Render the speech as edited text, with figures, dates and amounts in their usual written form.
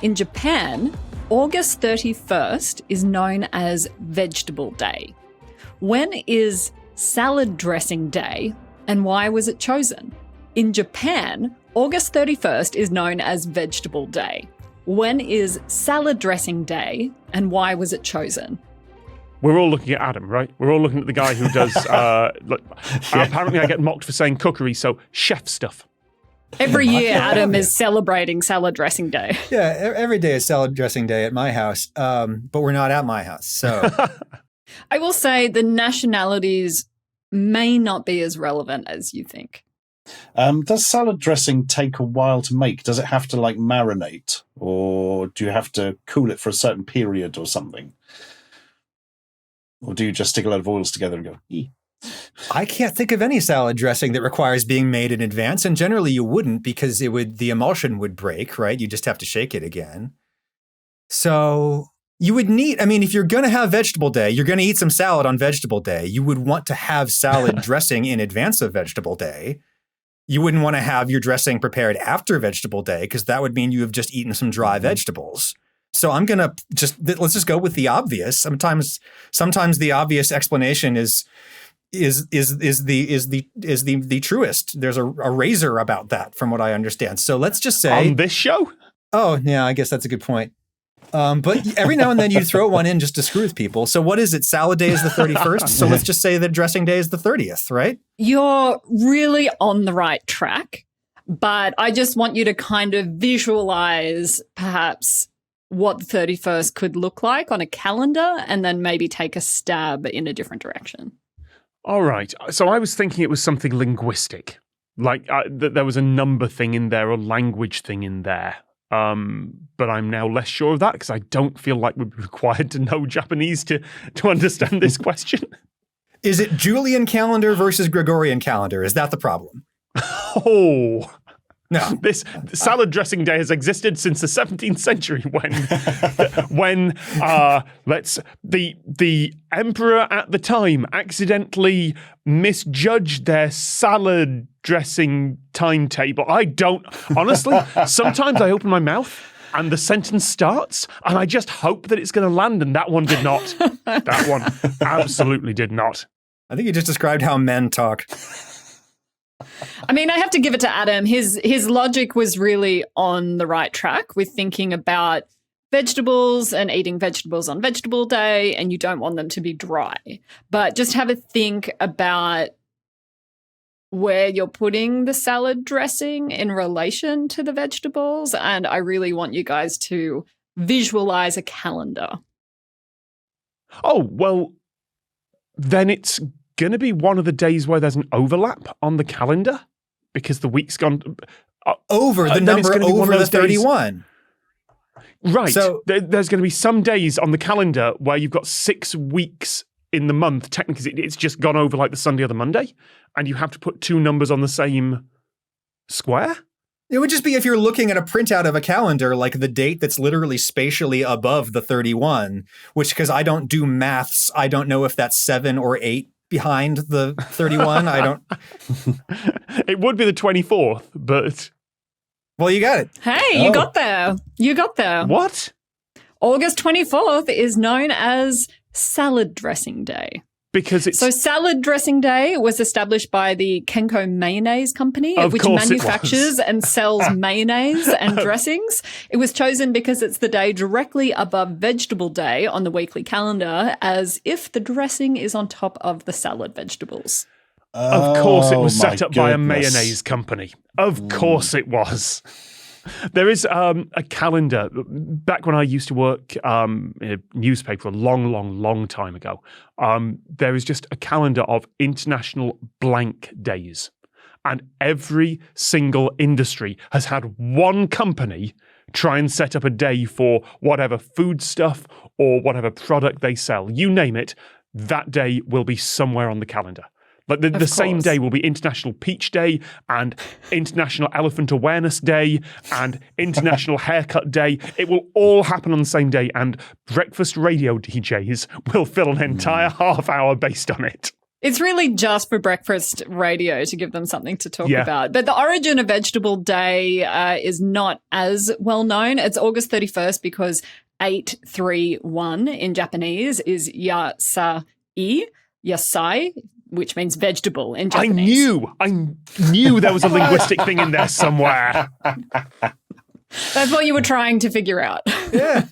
In Japan, August 31st is known as Vegetable Day. When is Salad Dressing Day, and why was it chosen? In Japan, August 31st is known as Vegetable Day. When is Salad Dressing Day, and why was it chosen? We're all looking at Adam, right? We're all looking at the guy who does, apparently I get mocked for saying cookery, so chef stuff. Every year, Adam is celebrating Salad Dressing Day. Yeah, every day is Salad Dressing Day at my house, but we're not at my house, so... I will say the nationalities may not be as relevant as you think. Does salad dressing take a while to make? Does it have to, marinate? Or do you have to cool it for a certain period or something? Or do you just stick a lot of oils together and go, eee? I can't think of any salad dressing that requires being made in advance, and generally you wouldn't because the emulsion would break, right? You just have to shake it again. So you would need, if you're going to have Vegetable Day, you're going to eat some salad on Vegetable Day. You would want to have salad dressing in advance of Vegetable Day. You wouldn't want to have your dressing prepared after Vegetable Day because that would mean you have just eaten some dry vegetables. So I'm going to let's just go with the obvious. Sometimes the obvious explanation is the truest. There's a razor about that from what I understand. So let's just say on this show? Oh, yeah, I guess that's a good point. But every now and then you throw one in just to screw with people. So what is it? Salad Day is the 31st. So let's just say that dressing day is the 30th, right? You're really on the right track, but I just want you to kind of visualize perhaps what the 31st could look like on a calendar and then maybe take a stab in a different direction. All right. So I was thinking it was something linguistic, that there was a number thing in there or language thing in there. But I'm now less sure of that because I don't feel like we're required to know Japanese to understand this question. Is it Julian calendar versus Gregorian calendar? Is that the problem? Oh, no. This salad dressing day has existed since the 17th century when the emperor at the time accidentally misjudged their salad dressing timetable. I don't, honestly, sometimes I open my mouth and the sentence starts and I just hope that it's going to land, and that one did not. That one absolutely did not. I think you just described how men talk. I have to give it to Adam. His logic was really on the right track with thinking about vegetables and eating vegetables on Vegetable Day, and you don't want them to be dry. But just have a think about where you're putting the salad dressing in relation to the vegetables, and I really want you guys to visualize a calendar. Oh, well, then it's going to be one of the days where there's an overlap on the calendar because the week's gone over the number over the 31. Right. So there's going to be some days on the calendar where you've got 6 weeks in the month. Technically, it's just gone over like the Sunday or the Monday, and you have to put two numbers on the same square. It would just be if you're looking at a printout of a calendar, like the date that's literally spatially above the 31, which, because I don't do maths, I don't know if that's 7 or 8 behind the 31. I don't. It would be the 24th, but. Well, you got it. Hey, you got there. You got there. What? August 24th is known as Salad Dressing Day. Because it's... So Salad Dressing Day was established by the Kenko Mayonnaise Company, which manufactures and sells mayonnaise and dressings. It was chosen because it's the day directly above Vegetable Day on the weekly calendar, as if the dressing is on top of the salad vegetables. Of course it was set up by a mayonnaise company. Of course it was. There is a calendar. Back when I used to work in a newspaper a long time ago, there is just a calendar of international blank days. And every single industry has had one company try and set up a day for whatever food stuff or whatever product they sell. You name it, that day will be somewhere on the calendar. Like the same day will be International Peach Day and International Elephant Awareness Day and International Haircut Day. It will all happen on the same day, and breakfast radio DJs will fill an entire half hour based on it. It's really just for breakfast radio to give them something to talk Yeah. about. But the origin of Vegetable Day is not as well known. It's August 31st because 831 in Japanese is yasai, which means vegetable in Japanese. I knew there was a linguistic thing in there somewhere. That's what you were trying to figure out. Yeah.